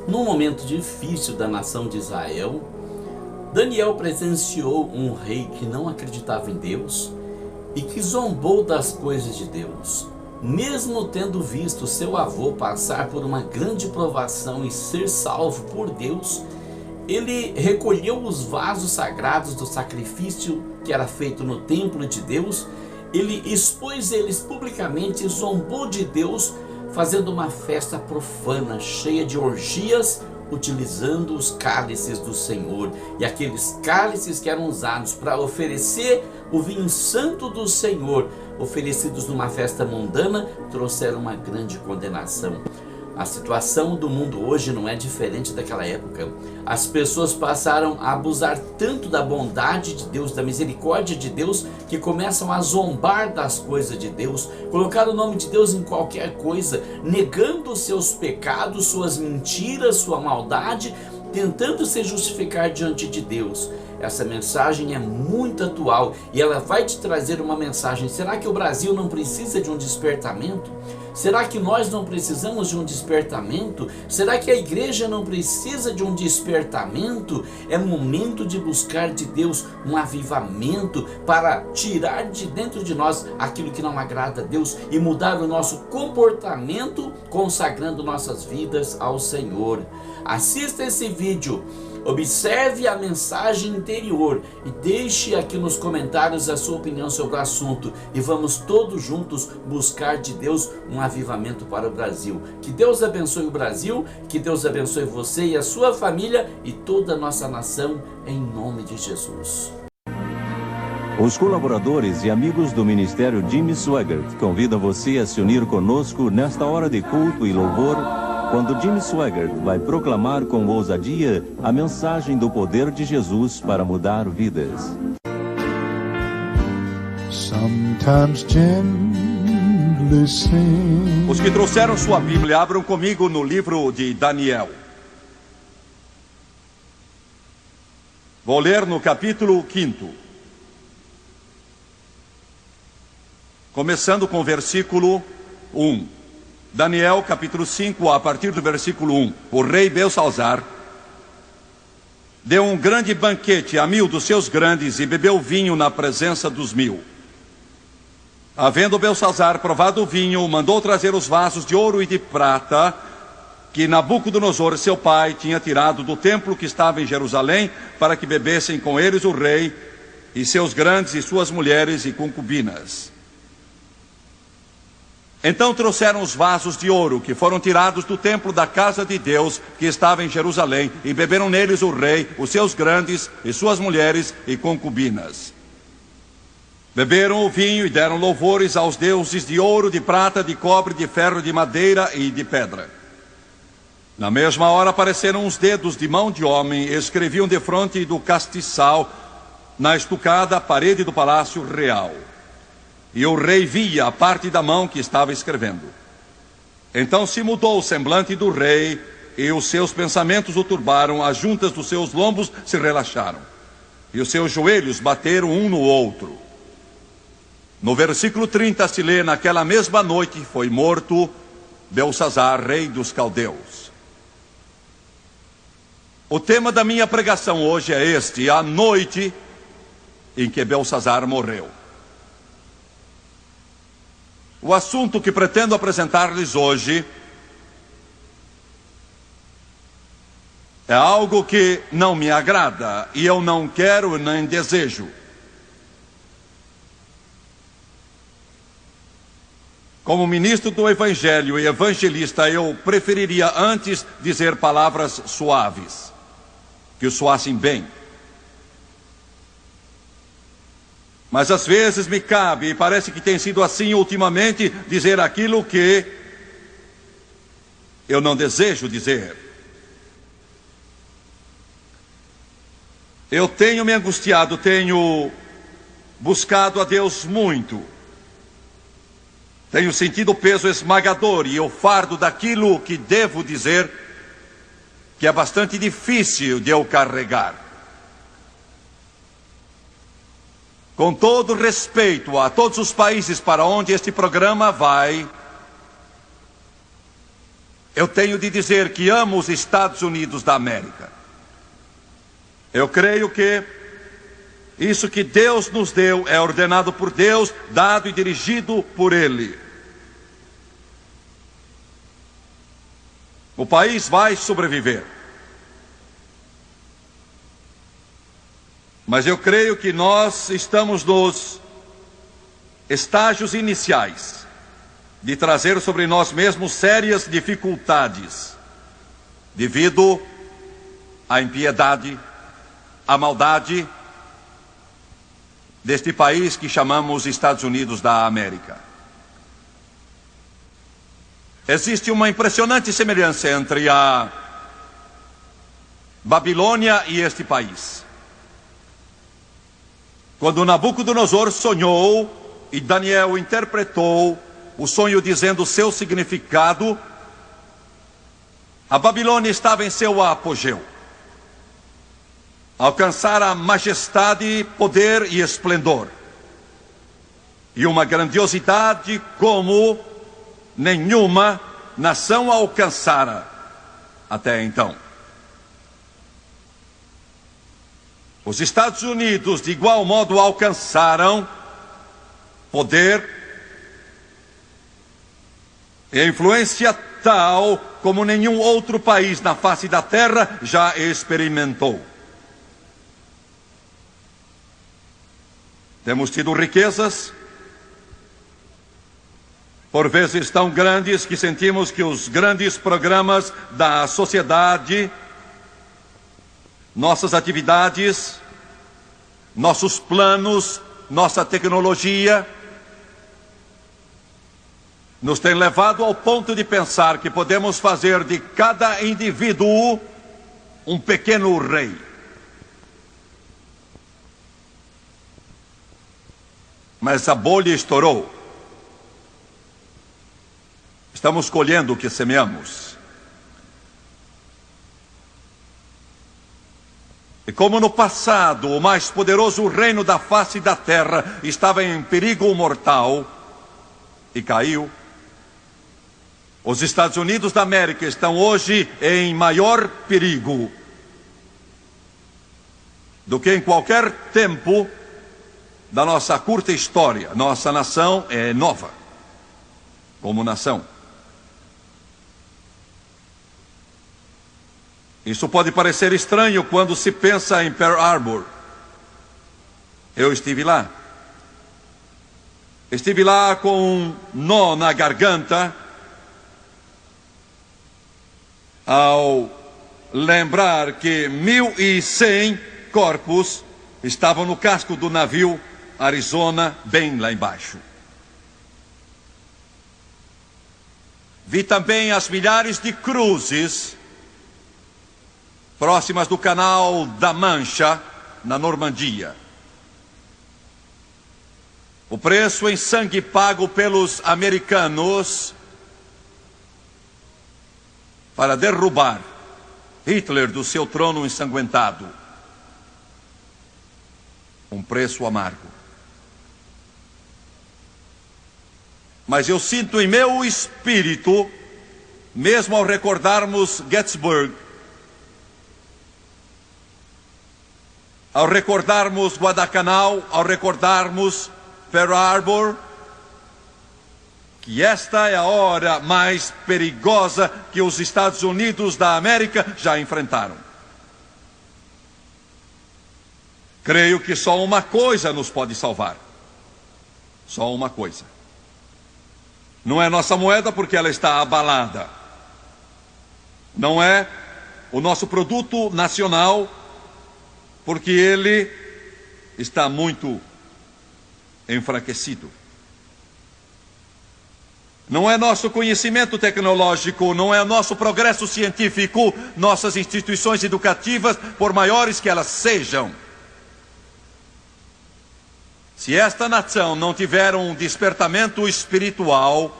Num momento difícil da nação de Israel, Daniel presenciou um rei que não acreditava em Deus e que zombou das coisas de Deus. Mesmo tendo visto seu avô passar por uma grande provação e ser salvo por Deus, ele recolheu os vasos sagrados do sacrifício que era feito no templo de Deus, ele expôs eles publicamente e zombou de Deus, fazendo uma festa profana, cheia de orgias, utilizando os cálices do Senhor. E aqueles cálices que eram usados para oferecer o vinho santo do Senhor, oferecidos numa festa mundana, trouxeram uma grande condenação. A situação do mundo hoje não é diferente daquela época. As pessoas passaram a abusar tanto da bondade de Deus, da misericórdia de Deus, que começam a zombar das coisas de Deus, colocar o nome de Deus em qualquer coisa, negando os seus pecados, suas mentiras, sua maldade, tentando se justificar diante de Deus. Essa mensagem é muito atual e ela vai te trazer uma mensagem. Será que o Brasil não precisa de um despertamento? Será que nós não precisamos de um despertamento? Será que a igreja não precisa de um despertamento? É momento de buscar de Deus um avivamento para tirar de dentro de nós aquilo que não agrada a Deus e mudar o nosso comportamento, consagrando nossas vidas ao Senhor. Assista esse vídeo. Observe a mensagem interior e deixe aqui nos comentários a sua opinião sobre o assunto e vamos todos juntos buscar de Deus um avivamento para o Brasil. Que Deus abençoe o Brasil, que Deus abençoe você e a sua família e toda a nossa nação, em nome de Jesus. Os colaboradores e amigos do Ministério Jimmy Swaggart convidam você a se unir conosco nesta hora de culto e louvor, quando Jimmy Swaggart vai proclamar com ousadia a mensagem do poder de Jesus para mudar vidas. Os que trouxeram sua Bíblia, abram comigo no livro de Daniel. Vou ler no capítulo 5, começando com o versículo 1. Daniel capítulo 5, a partir do versículo 1. O rei Belsalzar deu um grande banquete a 1000 dos seus grandes e bebeu vinho na presença dos 1000. Havendo Belsalzar provado o vinho, mandou trazer os vasos de ouro e de prata que Nabucodonosor, seu pai, tinha tirado do templo que estava em Jerusalém, para que bebessem com eles o rei e seus grandes e suas mulheres e concubinas. Então trouxeram os vasos de ouro que foram tirados do templo da casa de Deus que estava em Jerusalém, e beberam neles o rei, os seus grandes e suas mulheres e concubinas. Beberam o vinho e deram louvores aos deuses de ouro, de prata, de cobre, de ferro, de madeira e de pedra. Na mesma hora apareceram uns dedos de mão de homem e escreviam defronte do castiçal na estucada parede do palácio real. E o rei via a parte da mão que estava escrevendo. Então se mudou o semblante do rei, e os seus pensamentos o turbaram, as juntas dos seus lombos se relaxaram, e os seus joelhos bateram um no outro. No versículo 30 se lê: naquela mesma noite foi morto Belsalzar, rei dos caldeus. O tema da minha pregação hoje é este: a noite em que Belsalzar morreu. O assunto que pretendo apresentar-lhes hoje é algo que não me agrada e eu não quero nem desejo. Como ministro do Evangelho e evangelista, eu preferiria antes dizer palavras suaves, que soassem bem. Mas às vezes me cabe, e parece que tem sido assim ultimamente, dizer aquilo que eu não desejo dizer. Eu tenho me angustiado, tenho buscado a Deus muito. Tenho sentido o peso esmagador e o fardo daquilo que devo dizer, que é bastante difícil de eu carregar. Com todo respeito a todos os países para onde este programa vai, eu tenho de dizer que amo os Estados Unidos da América. Eu creio que isso que Deus nos deu é ordenado por Deus, dado e dirigido por Ele. O país vai sobreviver. Mas eu creio que nós estamos nos estágios iniciais de trazer sobre nós mesmos sérias dificuldades, devido à impiedade, à maldade deste país que chamamos Estados Unidos da América. Existe uma impressionante semelhança entre a Babilônia e este país. Quando Nabucodonosor sonhou e Daniel interpretou o sonho dizendo o seu significado, a Babilônia estava em seu apogeu. Alcançara a majestade, poder e esplendor. E uma grandiosidade como nenhuma nação alcançara até então. Os Estados Unidos, de igual modo, alcançaram poder e influência tal como nenhum outro país na face da terra já experimentou. Temos tido riquezas, por vezes tão grandes que sentimos que os grandes programas da sociedade, nossas atividades, nossos planos, nossa tecnologia, nos tem levado ao ponto de pensar que podemos fazer de cada indivíduo um pequeno rei. Mas a bolha estourou. Estamos colhendo o que semeamos. E como no passado o mais poderoso reino da face da terra estava em perigo mortal e caiu, os Estados Unidos da América estão hoje em maior perigo do que em qualquer tempo da nossa curta história. Nossa nação é nova como nação. Isso pode parecer estranho quando se pensa em Pearl Harbor. Eu estive lá. Estive lá com um nó na garganta ao lembrar que 1.100 corpos estavam no casco do navio Arizona, bem lá embaixo. Vi também as milhares de cruzes próximas do Canal da Mancha, na Normandia. O preço em sangue pago pelos americanos para derrubar Hitler do seu trono ensanguentado. Um preço amargo. Mas eu sinto em meu espírito, mesmo ao recordarmos Gettysburg, ao recordarmos Guadalcanal, ao recordarmos Pearl Harbor, que esta é a hora mais perigosa que os Estados Unidos da América já enfrentaram. Creio que só uma coisa nos pode salvar. Só uma coisa. Não é nossa moeda porque ela está abalada. Não é o nosso produto nacional porque ele está muito enfraquecido. Não é nosso conhecimento tecnológico, não é nosso progresso científico, nossas instituições educativas, por maiores que elas sejam. Se esta nação não tiver um despertamento espiritual,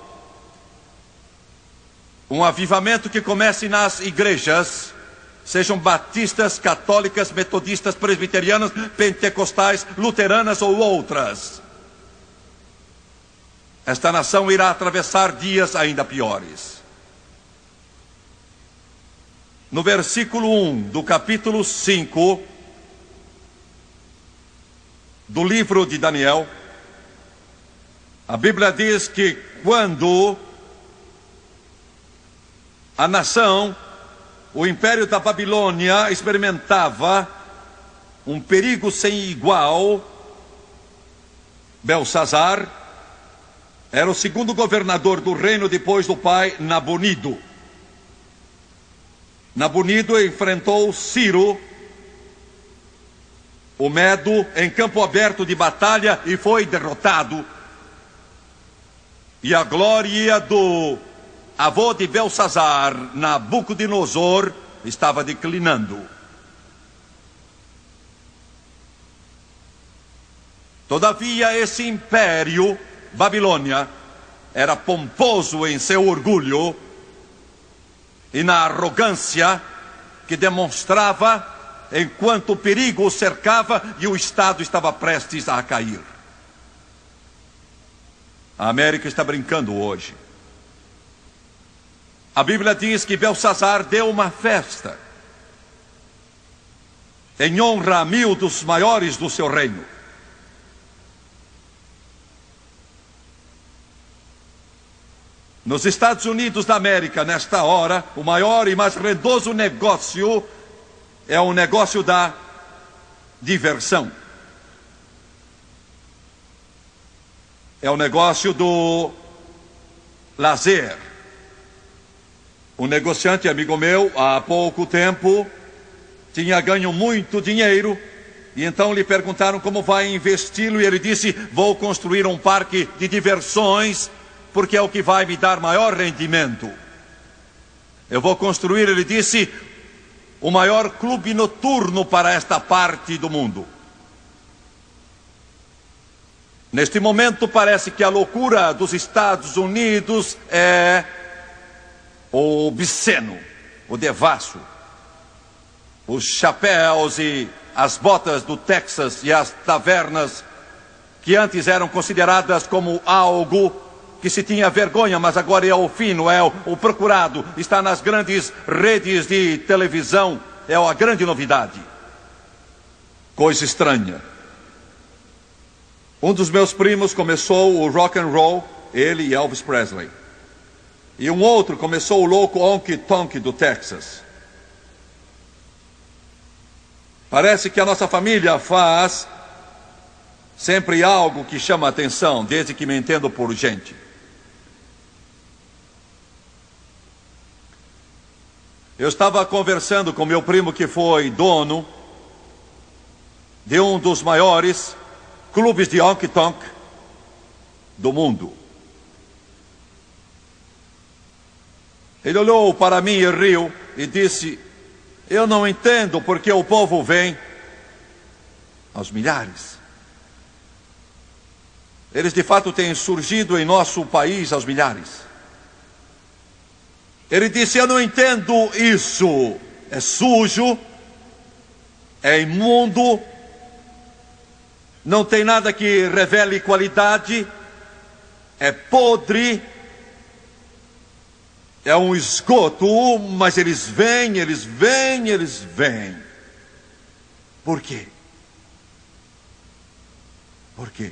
um avivamento que comece nas igrejas, sejam batistas, católicas, metodistas, presbiterianas, pentecostais, luteranas ou outras, esta nação irá atravessar dias ainda piores. no versículo 1 do capítulo 5 do livro de Daniel, a Bíblia diz que quando a nação, o império da Babilônia, experimentava um perigo sem igual, Belsazar era o segundo governador do reino depois do pai Nabonido. Nabonido enfrentou Ciro, o Medo, em campo aberto de batalha e foi derrotado. E a glória do avô de Belsazar, Nabucodonosor, estava declinando. Todavia, esse império, Babilônia, era pomposo em seu orgulho e na arrogância que demonstrava enquanto o perigo o cercava e o Estado estava prestes a cair. A América está brincando hoje. A Bíblia diz que Belsazar deu uma festa em honra a 1000 dos maiores do seu reino. Nos Estados Unidos da América, nesta hora, o maior e mais rendoso negócio é o negócio da diversão. É o negócio do lazer. Um negociante, amigo meu, há pouco tempo, tinha ganho muito dinheiro, e então lhe perguntaram como vai investi-lo, e ele disse: vou construir um parque de diversões, porque é o que vai me dar maior rendimento. Eu vou construir, ele disse, o maior clube noturno para esta parte do mundo. Neste momento parece que a loucura dos Estados Unidos é o obsceno, o devasso, os chapéus e as botas do Texas e as tavernas que antes eram consideradas como algo que se tinha vergonha, mas agora é o fino, é o procurado, está nas grandes redes de televisão, é a grande novidade. Coisa estranha. Um dos meus primos começou o rock and roll, ele e Elvis Presley. E um outro começou o louco honky tonk do Texas. Parece que a nossa família faz sempre algo que chama a atenção, desde que me entendo por gente. Eu estava conversando com meu primo que foi dono de um dos maiores clubes de honky tonk do mundo. Ele olhou para mim e riu e disse: eu não entendo porque o povo vem aos milhares. Eles de fato têm surgido em nosso país aos milhares. Ele disse: eu não entendo isso. É sujo, é imundo, não tem nada que revele qualidade, é podre, é um esgoto, mas eles vêm. Por quê? Por quê?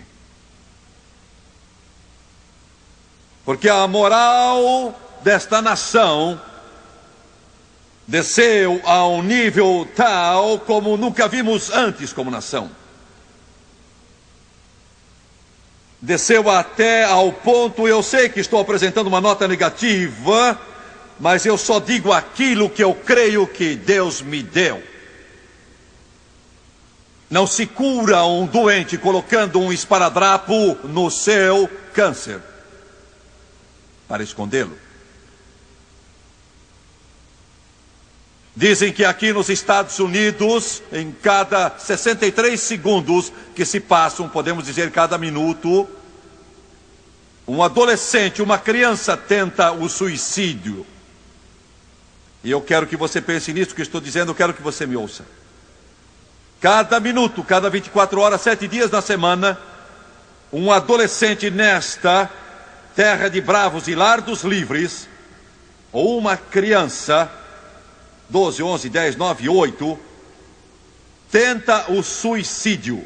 Porque a moral desta nação desceu a um nível tal como nunca vimos antes como nação. Desceu até ao ponto, eu sei que estou apresentando uma nota negativa, mas eu só digo aquilo que eu creio que Deus me deu. Não se cura um doente colocando um esparadrapo no seu câncer para escondê-lo. Dizem que aqui nos Estados Unidos, em cada 63 segundos que se passam, podemos dizer cada minuto, um adolescente, uma criança tenta o suicídio. E eu quero que você pense nisso que estou dizendo, eu quero que você me ouça. Cada minuto, cada 24 horas, 7 dias na semana, um adolescente nesta terra de bravos e lar dos livres, ou uma criança, 12, 11, 10, 9 e 8, tenta o suicídio.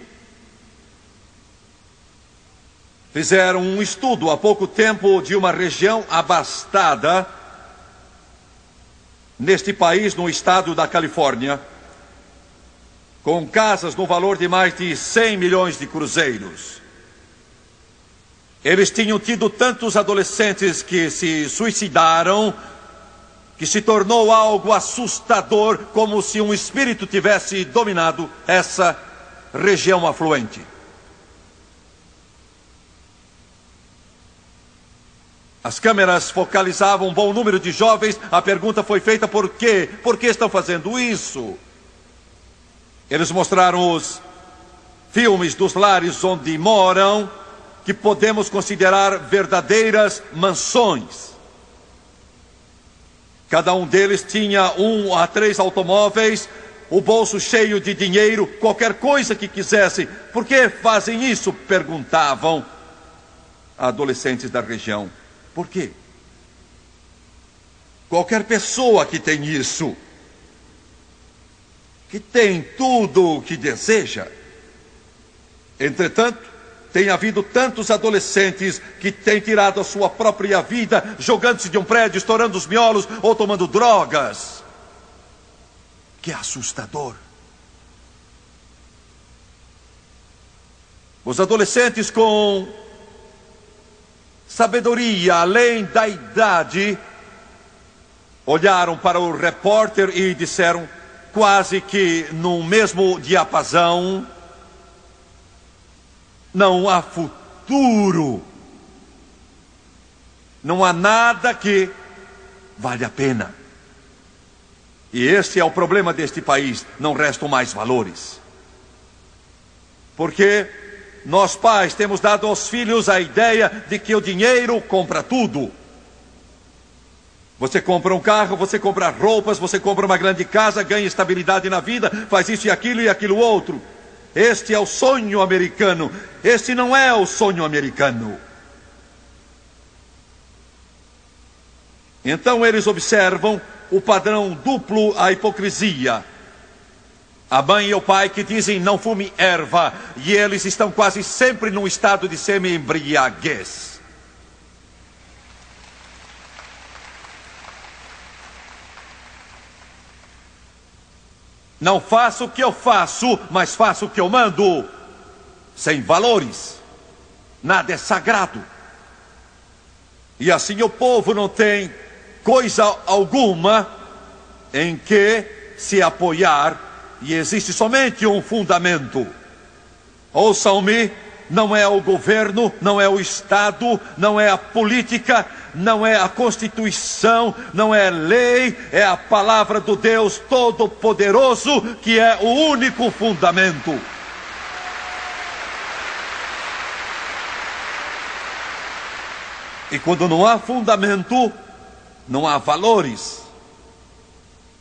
Fizeram um estudo há pouco tempo de uma região abastada neste país, no estado da Califórnia, com casas no valor de mais de 100 milhões de cruzeiros. Eles tinham tido tantos adolescentes que se suicidaram, que se tornou algo assustador, como se um espírito tivesse dominado essa região afluente. As câmeras focalizavam um bom número de jovens. A pergunta foi feita: por quê? Por que estão fazendo isso? Eles mostraram os filmes dos lares onde moram, que podemos considerar verdadeiras mansões. Cada um deles tinha 1 a 3 automóveis, o bolso cheio de dinheiro, qualquer coisa que quisessem. Por que fazem isso? Perguntavam adolescentes da região. Por quê? Qualquer pessoa que tem isso, que tem tudo o que deseja. Entretanto, tem havido tantos adolescentes que têm tirado a sua própria vida, jogando-se de um prédio, estourando os miolos ou tomando drogas. Que assustador. Os adolescentes com sabedoria além da idade olharam para o repórter e disseram, quase que no mesmo diapasão: não há futuro. Não há nada que vale a pena. E esse é o problema deste país. Não restam mais valores. Porque nós pais temos dado aos filhos a ideia de que o dinheiro compra tudo. Você compra um carro, você compra roupas, você compra uma grande casa, ganha estabilidade na vida, faz isso e aquilo outro. Este é o sonho americano. Este não é o sonho americano. Então eles observam o padrão duplo, a hipocrisia. A mãe e o pai que dizem não fume erva, e eles estão quase sempre num estado de semi-embriaguez. Não faço o que eu faço, mas faço o que eu mando. Sem valores. Nada é sagrado. E assim o povo não tem coisa alguma em que se apoiar, e existe somente um fundamento. Ouçam-me, não é o governo, não é o Estado, não é a política, não é a Constituição, não é lei, é a palavra do Deus Todo-Poderoso, que é o único fundamento. E quando não há fundamento, não há valores.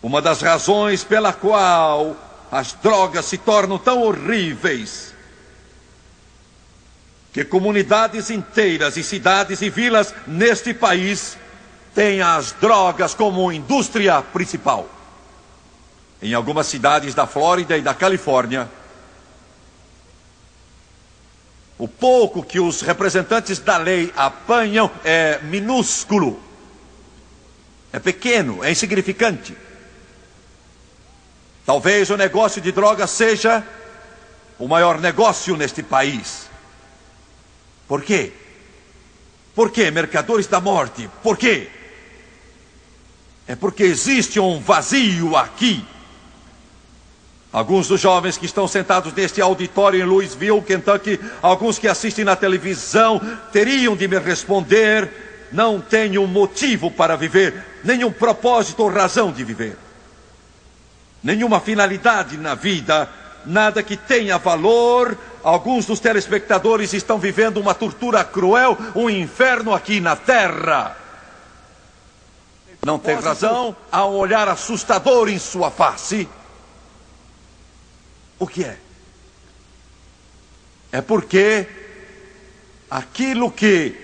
Uma das razões pela qual as drogas se tornam tão horríveis, que comunidades inteiras e cidades e vilas neste país têm as drogas como indústria principal. Em algumas cidades da Flórida e da Califórnia, o pouco que os representantes da lei apanham é minúsculo, é pequeno, é insignificante. Talvez o negócio de drogas seja o maior negócio neste país. Por quê? Por quê, mercadores da morte? Por quê? É porque existe um vazio aqui. Alguns dos jovens que estão sentados neste auditório em Louisville, Kentucky, alguns que assistem na televisão, teriam de me responder: não tenho motivo para viver, nenhum propósito ou razão de viver, nenhuma finalidade na vida, nada que tenha valor. Alguns dos telespectadores estão vivendo uma tortura cruel, um inferno aqui na terra. Não tem razão, há um olhar assustador em sua face. O que é? É porque aquilo que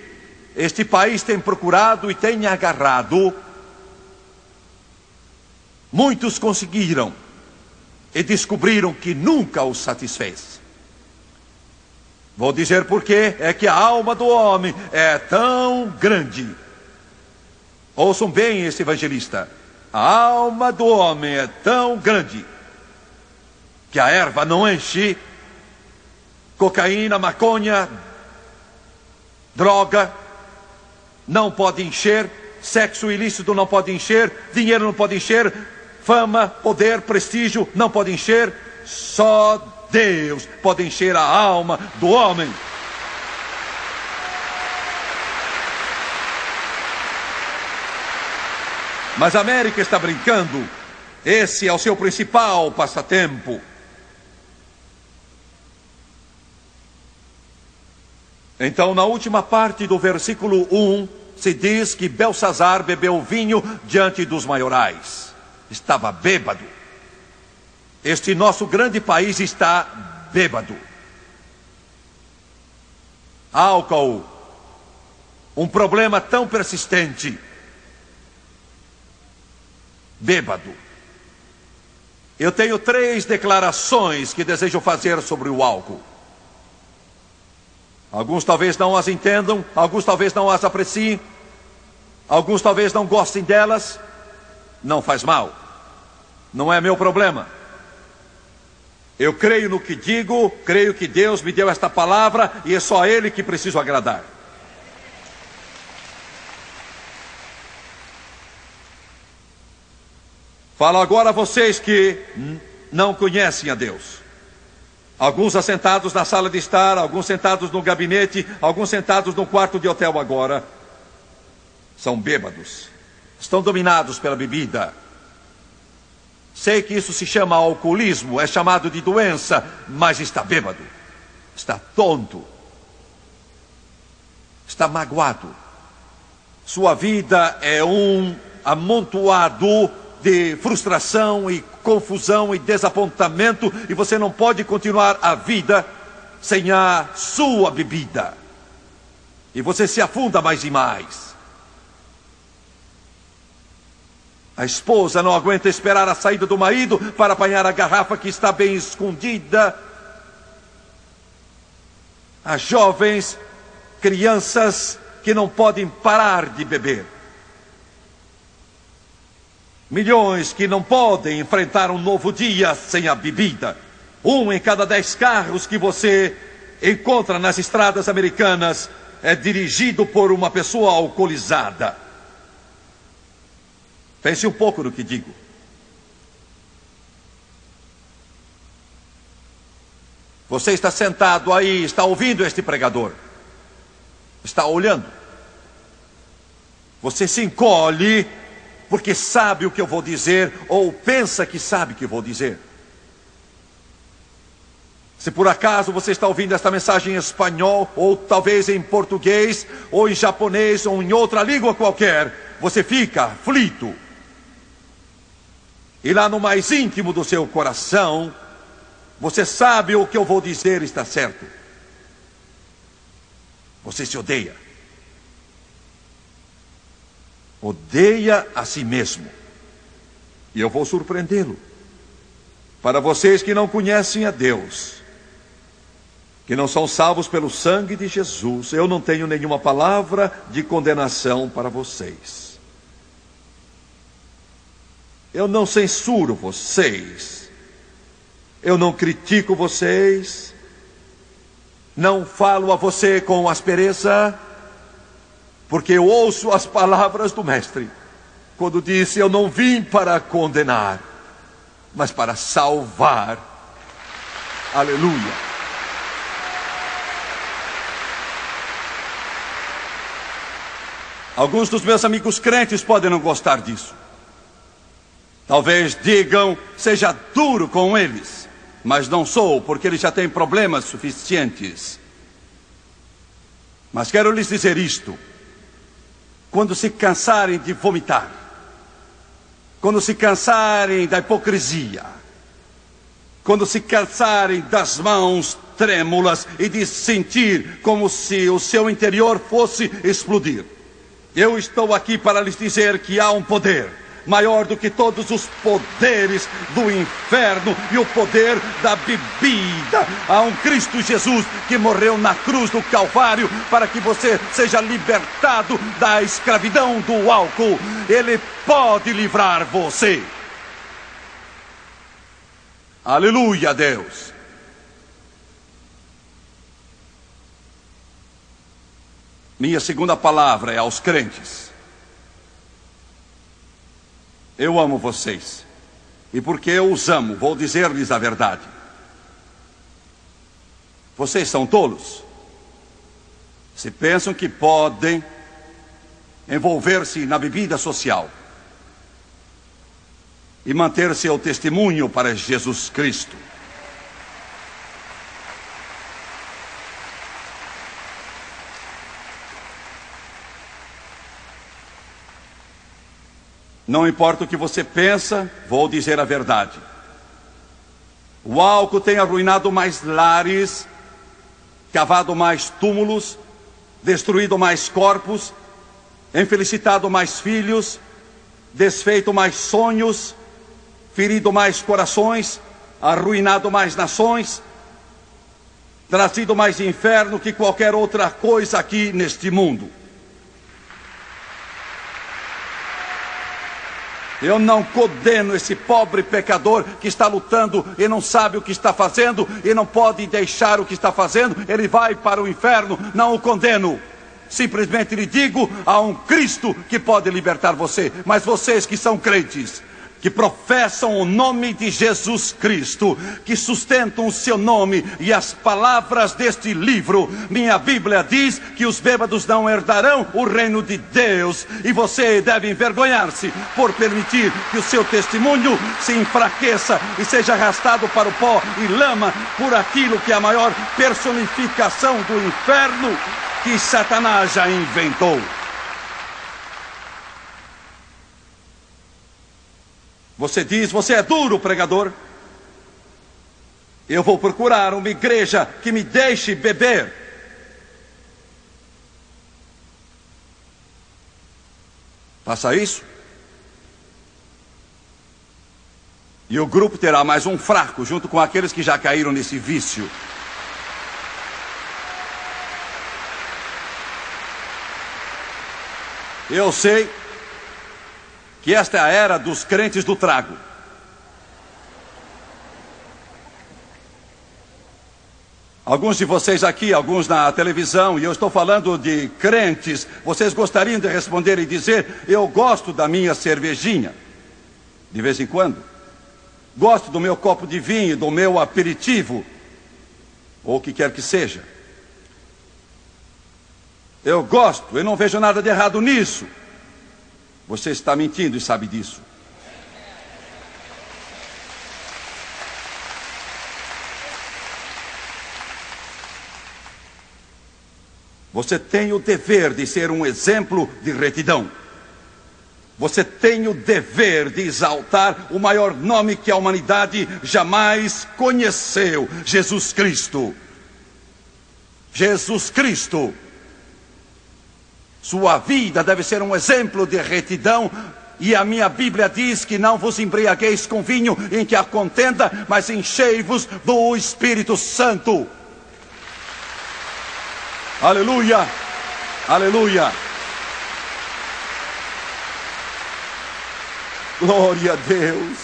este país tem procurado e tem agarrado Muitos conseguiram e descobriram que nunca os satisfez. Vou dizer por quê. É que a alma do homem é tão grande. Ouçam bem esse evangelista. A alma do homem é tão grande que a erva não enche. Cocaína, maconha, droga não pode encher. Sexo ilícito não pode encher. Dinheiro não pode encher. Fama, poder, prestígio não pode encher. Só Deus pode encher a alma do homem. Mas a América está brincando. Esse é o seu principal passatempo. Então, na última parte do versículo 1, se diz que Belsazar bebeu vinho diante dos maiorais. Estava bêbado. Este nosso grande país está bêbado. Álcool, um problema tão persistente. Bêbado. Eu tenho 3 declarações que desejo fazer sobre o álcool. Alguns talvez não as entendam, alguns talvez não as apreciem, alguns talvez não gostem delas. Não faz mal. Não é meu problema. Eu creio no que digo, creio que Deus me deu esta palavra e é só Ele que preciso agradar. Falo agora a vocês que não conhecem a Deus. Alguns assentados na sala de estar, alguns sentados no gabinete, alguns sentados no quarto de hotel agora. São bêbados. Estão dominados pela bebida. Sei que isso se chama alcoolismo, é chamado de doença, mas está bêbado. Está tonto. Está magoado. Sua vida é um amontoado de frustração e confusão e desapontamento, e você não pode continuar a vida sem a sua bebida. E você se afunda mais e mais. A esposa não aguenta esperar a saída do marido para apanhar a garrafa que está bem escondida. As jovens, crianças que não podem parar de beber. Milhões que não podem enfrentar um novo dia sem a bebida. 1 em cada 10 carros que você encontra nas estradas americanas é dirigido por uma pessoa alcoolizada. Pense um pouco no que digo. Você está sentado aí, está ouvindo este pregador. Está olhando. Você se encolhe porque sabe o que eu vou dizer, ou pensa que sabe o que eu vou dizer. Se por acaso você está ouvindo esta mensagem em espanhol, ou talvez em português, ou em japonês, ou em outra língua qualquer, você fica aflito. E lá no mais íntimo do seu coração, você sabe o que eu vou dizer está certo. Você se odeia. Odeia a si mesmo. E eu vou surpreendê-lo. Para vocês que não conhecem a Deus, que não são salvos pelo sangue de Jesus, eu não tenho nenhuma palavra de condenação para vocês. Eu não censuro vocês. Eu não critico vocês. Não falo a você com aspereza, porque eu ouço as palavras do Mestre, quando disse: eu não vim para condenar, mas para salvar. Aleluia. Alguns dos meus amigos crentes podem não gostar disso. Talvez digam: seja duro com eles. Mas não sou, porque eles já têm problemas suficientes. Mas quero lhes dizer isto: quando se cansarem de vomitar, quando se cansarem da hipocrisia, quando se cansarem das mãos trêmulas e de sentir como se o seu interior fosse explodir, eu estou aqui para lhes dizer que há um poder maior do que todos os poderes do inferno e o poder da bebida. Há um Cristo Jesus que morreu na cruz do Calvário para que você seja libertado da escravidão do álcool. Ele pode livrar você. Aleluia, Deus. Minha segunda palavra é aos crentes. Eu amo vocês. E porque eu os amo, vou dizer-lhes a verdade. Vocês são tolos. Se pensam que podem envolver-se na bebida social e manter seu testemunho para Jesus Cristo. Não importa o que você pensa, vou dizer a verdade. O álcool tem arruinado mais lares, cavado mais túmulos, destruído mais corpos, infelicitado mais filhos, desfeito mais sonhos, ferido mais corações, arruinado mais nações, trazido mais inferno que qualquer outra coisa aqui neste mundo. Eu não condeno esse pobre pecador que está lutando e não sabe o que está fazendo e não pode deixar o que está fazendo, ele vai para o inferno. Não o condeno. Simplesmente lhe digo, há um Cristo que pode libertar você. Mas vocês que são crentes, que professam o nome de Jesus Cristo, que sustentam o seu nome e as palavras deste livro, minha Bíblia diz que os bêbados não herdarão o reino de Deus. E você deve envergonhar-se por permitir que o seu testemunho se enfraqueça e seja arrastado para o pó e lama por aquilo que é a maior personificação do inferno que Satanás já inventou. Você diz, você é duro, pregador. Eu vou procurar uma igreja que me deixe beber. Faça isso. E o grupo terá mais um fraco, junto com aqueles que já caíram nesse vício. Eu sei que esta é a era dos crentes do trago. Alguns de vocês aqui, alguns na televisão, e eu estou falando de crentes, vocês gostariam de responder e dizer, eu gosto da minha cervejinha, de vez em quando. Gosto do meu copo de vinho, do meu aperitivo, ou o que quer que seja. Eu gosto, eu não vejo nada de errado nisso. Você está mentindo e sabe disso. Você tem o dever de ser um exemplo de retidão. Você tem o dever de exaltar o maior nome que a humanidade jamais conheceu: Jesus Cristo. Jesus Cristo. Sua vida deve ser um exemplo de retidão. E a minha Bíblia diz que não vos embriagueis com vinho em que há contenda, mas enchei-vos do Espírito Santo. Aleluia, aleluia. Glória a Deus.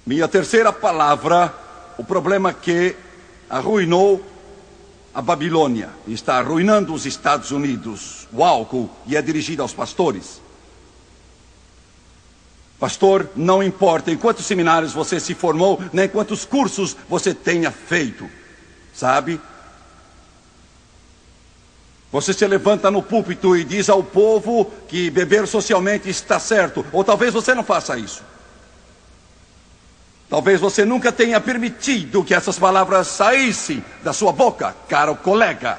Minha terceira palavra, o problema que arruinou a Babilônia, está arruinando os Estados Unidos, o álcool, e é dirigido aos pastores. Pastor, não importa em quantos seminários você se formou, nem quantos cursos você tenha feito, sabe? Você se levanta no púlpito e diz ao povo que beber socialmente está certo, ou talvez você não faça isso. Talvez você nunca tenha permitido que essas palavras saíssem da sua boca, caro colega.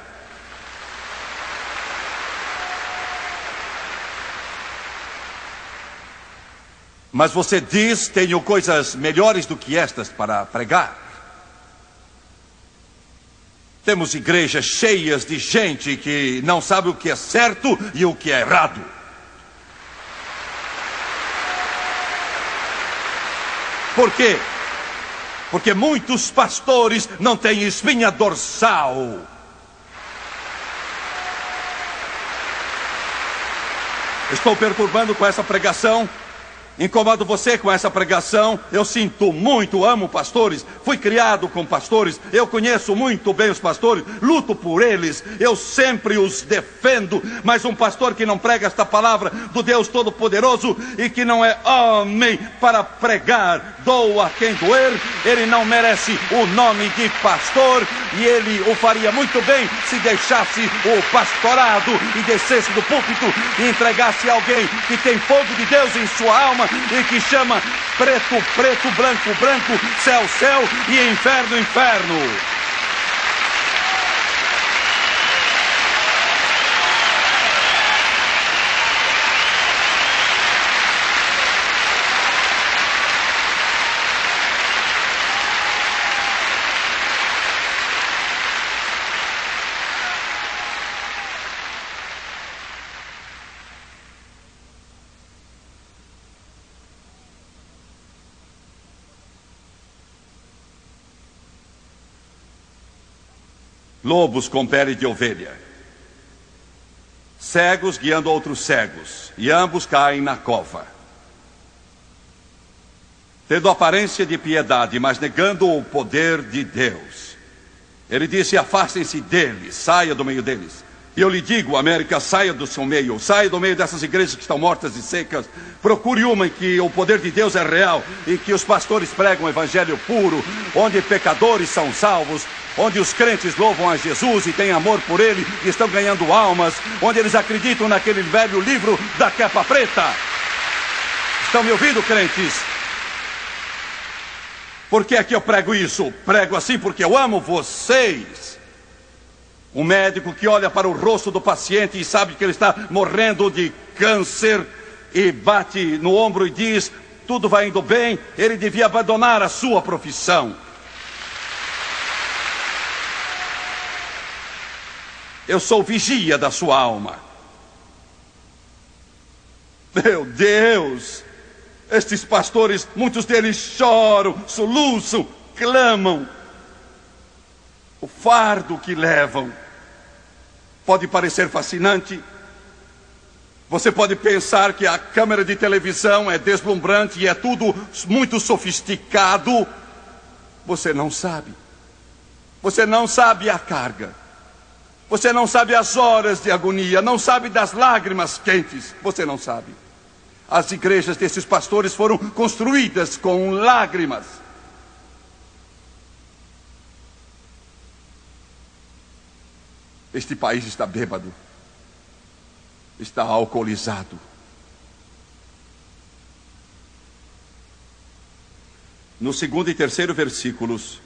Mas você diz, tenho coisas melhores do que estas para pregar. Temos igrejas cheias de gente que não sabe o que é certo e o que é errado. Por quê? Porque muitos pastores não têm espinha dorsal. Estou perturbando com essa pregação? Incomodo você com essa pregação? Eu sinto muito, amo pastores, fui criado com pastores, eu conheço muito bem os pastores, luto por eles, eu sempre os defendo, mas um pastor que não prega esta palavra do Deus Todo-Poderoso e que não é homem para pregar, doa quem doer, ele não merece o nome de pastor e ele o faria muito bem se deixasse o pastorado e descesse do púlpito e entregasse a alguém que tem fogo de Deus em sua alma e que chama preto, preto, branco, branco, céu, céu e inferno, inferno. Lobos com pele de ovelha, cegos guiando outros cegos, e ambos caem na cova. Tendo aparência de piedade, mas negando o poder de Deus. Ele disse: afastem-se deles, saia do meio deles. E eu lhe digo, América, saia do seu meio, saia do meio dessas igrejas que estão mortas e secas. Procure uma em que o poder de Deus é real e que os pastores pregam o evangelho puro, onde pecadores são salvos, onde os crentes louvam a Jesus e têm amor por ele e estão ganhando almas, onde eles acreditam naquele velho livro da capa preta. Estão me ouvindo, crentes? Por que é que eu prego isso? Prego assim porque eu amo vocês. Um médico que olha para o rosto do paciente e sabe que ele está morrendo de câncer e bate no ombro e diz: tudo vai indo bem, ele devia abandonar a sua profissão. Eu sou vigia da sua alma. Meu Deus! Estes pastores, muitos deles choram, soluçam, clamam. O fardo que levam pode parecer fascinante. Você pode pensar que a câmera de televisão é deslumbrante e é tudo muito sofisticado. Você não sabe. Você não sabe a carga. Você não sabe as horas de agonia, não sabe das lágrimas quentes. Você não sabe. As igrejas desses pastores foram construídas com lágrimas. Este país está bêbado, está alcoolizado. No 2º e 3º versículos,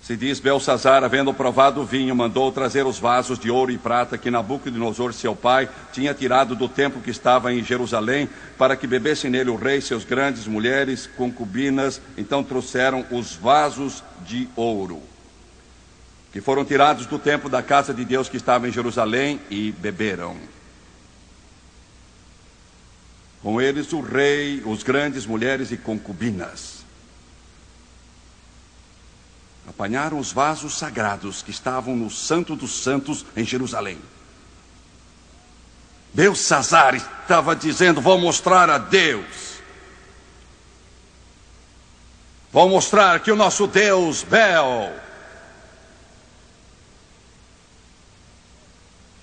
se diz: Belsazar, havendo provado o vinho, mandou trazer os vasos de ouro e prata que Nabucodonosor, seu pai, tinha tirado do templo que estava em Jerusalém, para que bebessem nele o rei, seus grandes mulheres, concubinas. Então trouxeram os vasos de ouro, que foram tirados do templo da casa de Deus que estava em Jerusalém, e beberam. Com eles o rei, os grandes mulheres e concubinas. Apanharam os vasos sagrados que estavam no Santo dos Santos em Jerusalém. Belsazar estava dizendo: vou mostrar a Deus. Vou mostrar que o nosso Deus, Bel,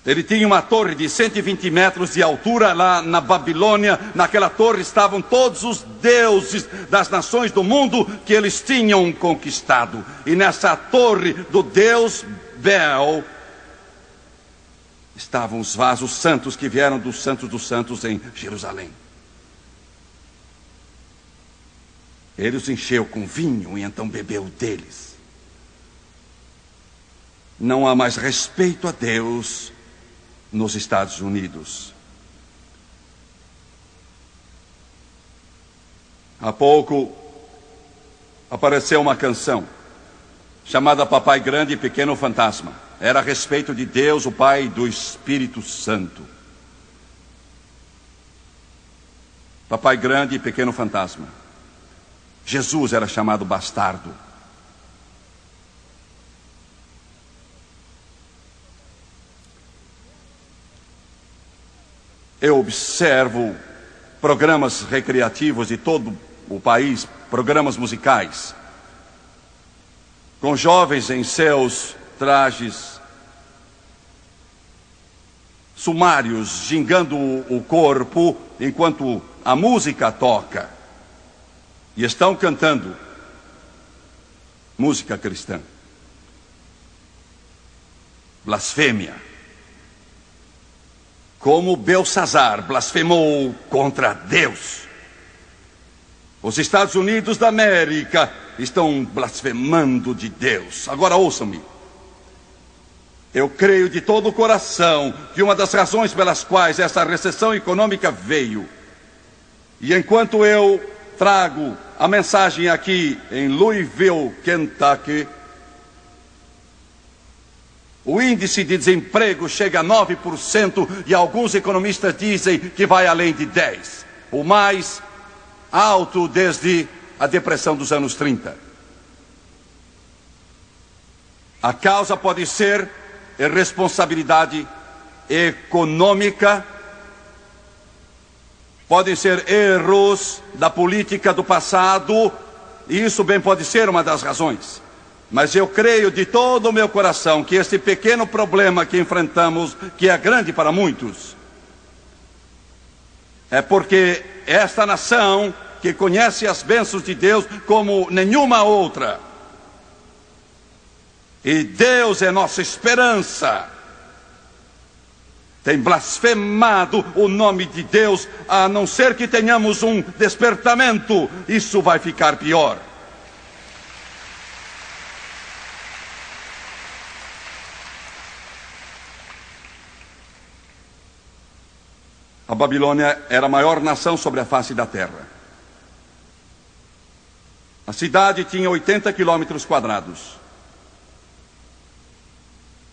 ele tinha uma torre de 120 metros de altura lá na Babilônia. Naquela torre estavam todos os deuses das nações do mundo que eles tinham conquistado. E nessa torre do Deus Bel estavam os vasos santos que vieram do Santo dos Santos em Jerusalém. Ele os encheu com vinho e então bebeu deles. Não há mais respeito a Deus nos Estados Unidos. Há pouco apareceu uma canção chamada Papai Grande e Pequeno Fantasma. Era a respeito de Deus, o Pai, e do Espírito Santo. Papai grande e pequeno fantasma. Jesus era chamado bastardo. Eu observo programas recreativos de todo o país, programas musicais, com jovens em seus trajes sumários, gingando o corpo enquanto a música toca. E estão cantando música cristã. Blasfêmia. Como Belsazar blasfemou contra Deus. Os Estados Unidos da América estão blasfemando de Deus. Agora ouçam-me. Eu creio de todo o coração que uma das razões pelas quais essa recessão econômica veio, e enquanto eu trago a mensagem aqui em Louisville, Kentucky, o índice de desemprego chega a 9% e alguns economistas dizem que vai além de 10%. O mais alto desde a depressão dos anos 30. A causa pode ser irresponsabilidade econômica, podem ser erros da política do passado, e isso bem pode ser uma das razões. Mas eu creio de todo o meu coração que esse pequeno problema que enfrentamos, que é grande para muitos, é porque esta nação que conhece as bênçãos de Deus como nenhuma outra, e Deus é nossa esperança, tem blasfemado o nome de Deus. A não ser que tenhamos um despertamento, isso vai ficar pior. A Babilônia era a maior nação sobre a face da terra. A cidade tinha 80 quilômetros quadrados.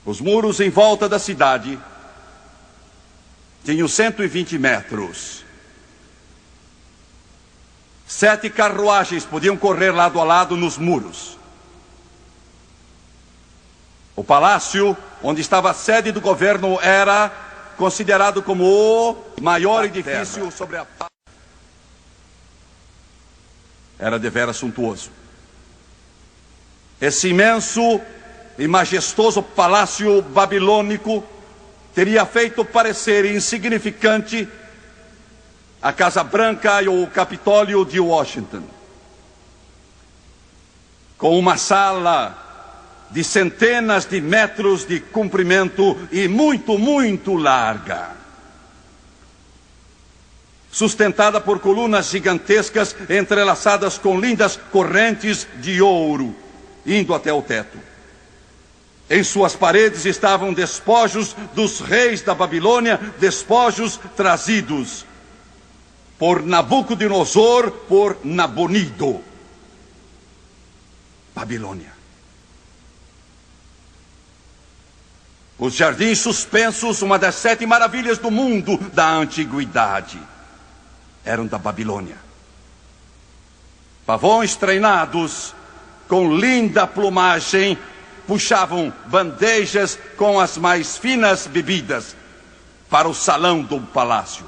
Os muros em volta da cidade tinham 120 metros. 7 carruagens podiam correr lado a lado nos muros. O palácio, onde estava a sede do governo, era considerado como o maior edifício sobre a... Era deveras suntuoso. Esse imenso e majestoso palácio babilônico teria feito parecer insignificante a Casa Branca e o Capitólio de Washington, com uma sala de centenas de metros de comprimento e muito, muito larga, sustentada por colunas gigantescas entrelaçadas com lindas correntes de ouro, indo até o teto. Em suas paredes estavam despojos dos reis da Babilônia, despojos trazidos por Nabucodonosor, por Nabonido. Babilônia. Os jardins suspensos, uma das 7 maravilhas do mundo da antiguidade, eram da Babilônia. Pavões treinados, com linda plumagem, puxavam bandejas com as mais finas bebidas para o salão do palácio.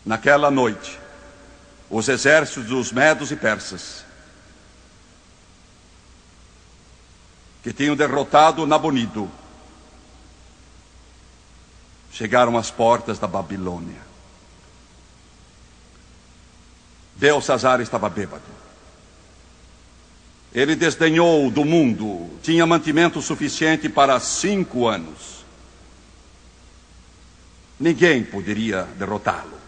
Naquela noite, os exércitos dos medos e persas, que tinham derrotado Nabonido, chegaram às portas da Babilônia. Belsazar estava bêbado. Ele desdenhou do mundo, tinha mantimento suficiente para 5 anos. Ninguém poderia derrotá-lo.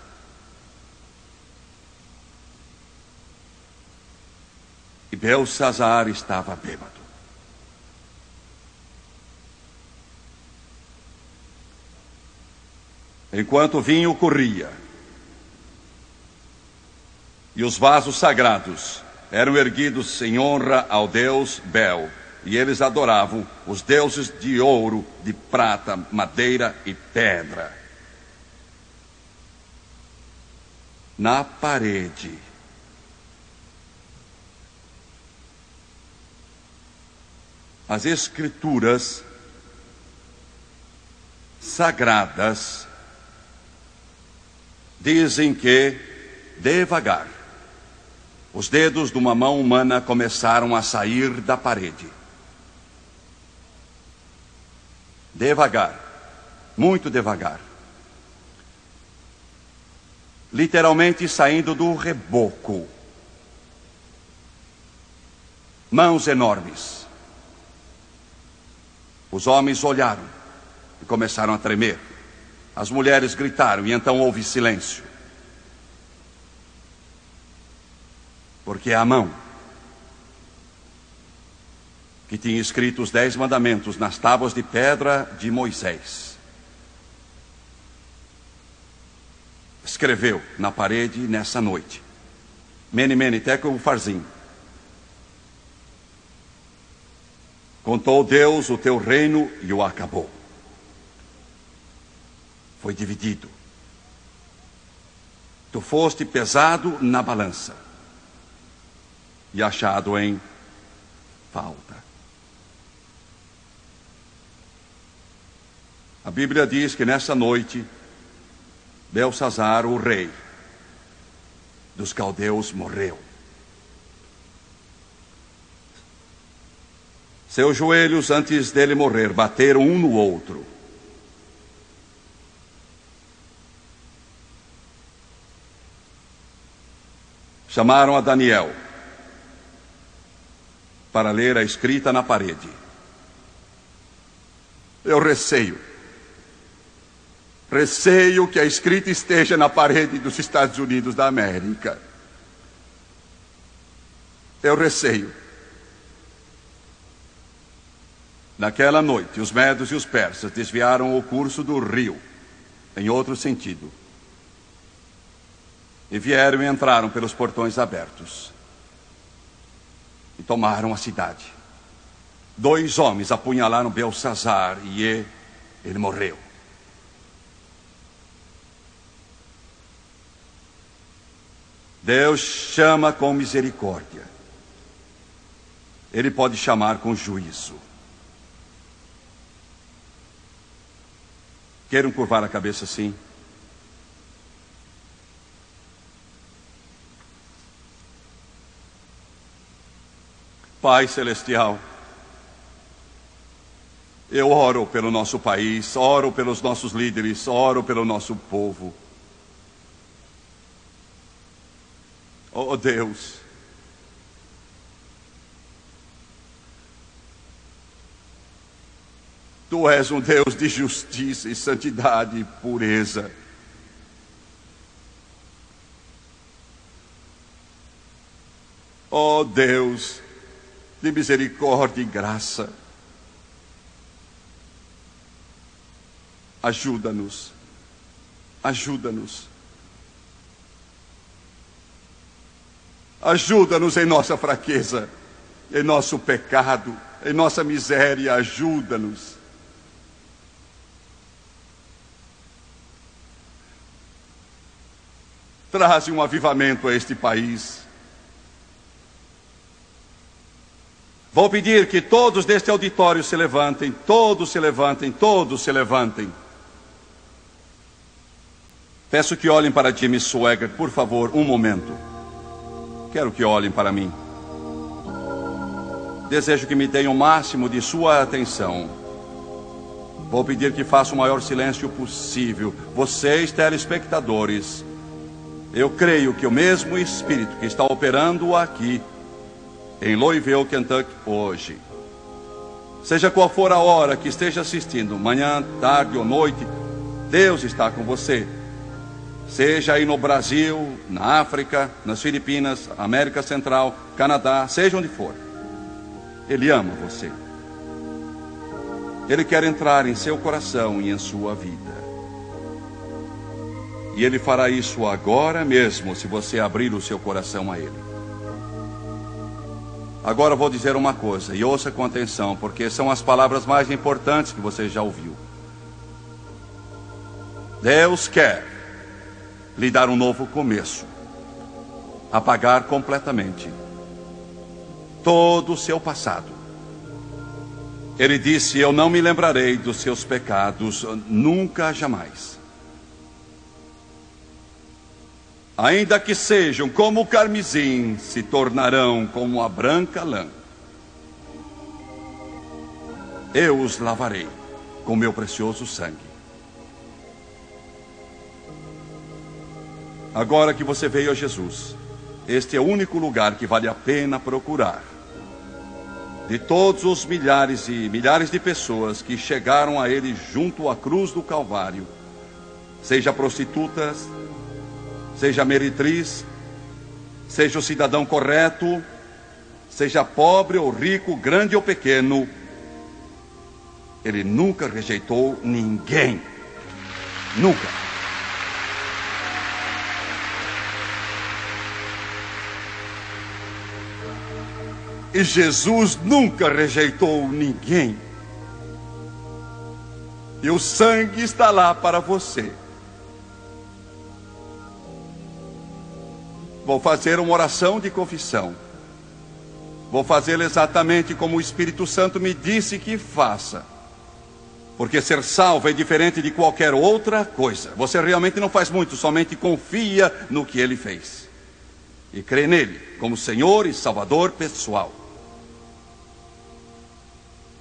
E Belsazar estava bêbado. Enquanto o vinho corria e os vasos sagrados eram erguidos em honra ao deus Bel, e eles adoravam os deuses de ouro, de prata, madeira e pedra. Na parede, as escrituras sagradas dizem que, devagar, os dedos de uma mão humana começaram a sair da parede. Devagar, muito devagar. Literalmente saindo do reboco. Mãos enormes. Os homens olharam e começaram a tremer. As mulheres gritaram e então houve silêncio. Porque a mão que tinha escrito os 10 mandamentos nas tábuas de pedra de Moisés escreveu na parede nessa noite: Mene, Mene, Tekel, Ufarsim. Contou Deus o teu reino e o acabou. Foi dividido. Tu foste pesado na balança e achado em falta. A Bíblia diz que nessa noite Belsazar, o rei dos caldeus, morreu. Seus joelhos, antes dele morrer, bateram um no outro. Chamaram a Daniel para ler a escrita na parede. Eu receio que a escrita esteja na parede dos Estados Unidos da América. Eu receio. Naquela noite, os medos e os persas desviaram o curso do rio em outro sentido. E vieram e entraram pelos portões abertos. E tomaram a cidade. 2 homens apunhalaram Belsazar e ele morreu. Deus chama com misericórdia. Ele pode chamar com juízo. Queiram curvar a cabeça assim? Pai Celestial, eu oro pelo nosso país, oro pelos nossos líderes, oro pelo nosso povo. Oh Deus, Tu és um Deus de justiça e santidade e pureza. Oh Deus, de misericórdia e graça, ajuda-nos, ajuda-nos. Ajuda-nos em nossa fraqueza, em nosso pecado, em nossa miséria, ajuda-nos. Traze um avivamento a este país. Vou pedir que todos deste auditório se levantem, todos se levantem, todos se levantem. Peço que olhem para Jimmy Swaggart, por favor, um momento. Quero que olhem para mim. Desejo que me deem o máximo de sua atenção. Vou pedir que façam o maior silêncio possível. Vocês, telespectadores, eu creio que o mesmo Espírito que está operando aqui em Louisville, Kentucky, hoje, seja qual for a hora que esteja assistindo, manhã, tarde ou noite, Deus está com você. Seja aí no Brasil, na África, nas Filipinas, América Central, Canadá, seja onde for. Ele ama você. Ele quer entrar em seu coração e em sua vida. E Ele fará isso agora mesmo, se você abrir o seu coração a Ele. Agora vou dizer uma coisa, e ouça com atenção, porque são as palavras mais importantes que você já ouviu. Deus quer lhe dar um novo começo, apagar completamente todo o seu passado. Ele disse: eu não me lembrarei dos seus pecados, nunca, jamais. Ainda que sejam como o carmesim, se tornarão como a branca lã. Eu os lavarei com meu precioso sangue. Agora que você veio a Jesus, este é o único lugar que vale a pena procurar. De todos os milhares e milhares de pessoas que chegaram a Ele junto à cruz do Calvário, seja prostitutas, seja meretriz, seja o cidadão correto, seja pobre ou rico, grande ou pequeno, Ele nunca rejeitou ninguém. Nunca. E Jesus nunca rejeitou ninguém. E o sangue está lá para você. Vou fazer uma oração de confissão. Vou fazê-la exatamente como o Espírito Santo me disse que faça. Porque ser salvo é diferente de qualquer outra coisa. Você realmente não faz muito, somente confia no que Ele fez. E crê nele como Senhor e Salvador pessoal.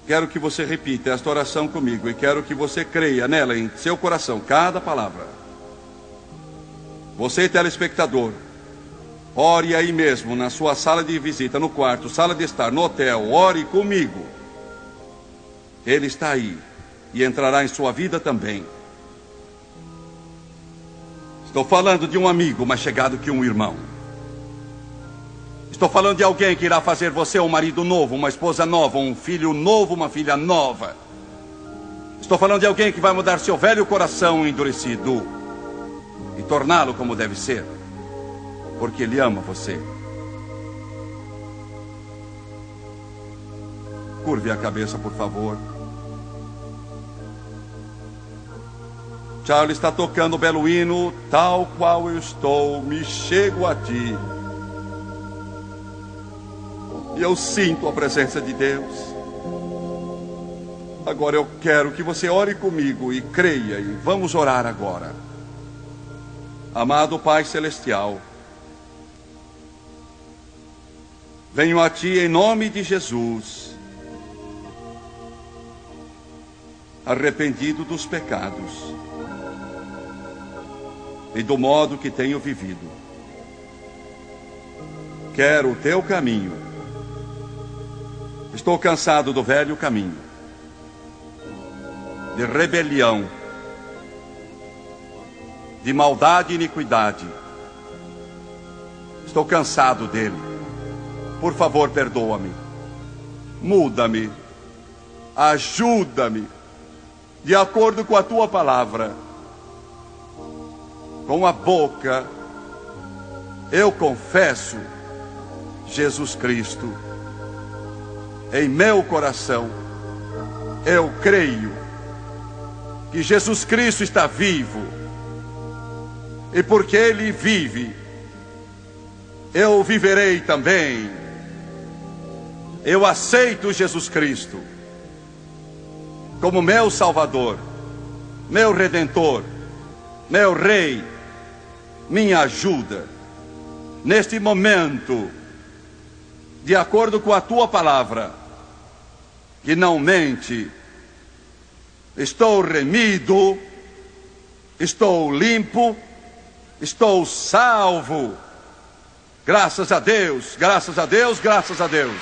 Quero que você repita esta oração comigo e quero que você creia nela em seu coração, cada palavra. Você, telespectador, ore aí mesmo, na sua sala de visita, no quarto, sala de estar, no hotel, ore comigo. Ele está aí e entrará em sua vida também. Estou falando de um amigo mais chegado que um irmão. Estou falando de alguém que irá fazer você um marido novo, uma esposa nova, um filho novo, uma filha nova. Estou falando de alguém que vai mudar seu velho coração endurecido e torná-lo como deve ser, porque Ele ama você. Curve a cabeça, por favor. Charlie está tocando o belo hino, tal qual eu estou, me chego a ti. E eu sinto a presença de Deus. Agora eu quero que você ore comigo e creia, e vamos orar agora. Amado Pai Celestial, venho a Ti em nome de Jesus, arrependido dos pecados e do modo que tenho vivido. Quero o Teu caminho. Estou cansado do velho caminho, de rebelião, de maldade e iniquidade. Estou cansado dele. Por favor, perdoa-me. Muda-me. Ajuda-me. De acordo com a Tua palavra. Com a boca, eu confesso Jesus Cristo. Em meu coração, eu creio que Jesus Cristo está vivo. E porque Ele vive, eu viverei também. Eu aceito Jesus Cristo como meu Salvador, meu Redentor, meu Rei, minha ajuda. Neste momento, de acordo com a Tua palavra, que não mente, estou remido, estou limpo, estou salvo. Graças a Deus, graças a Deus, graças a Deus.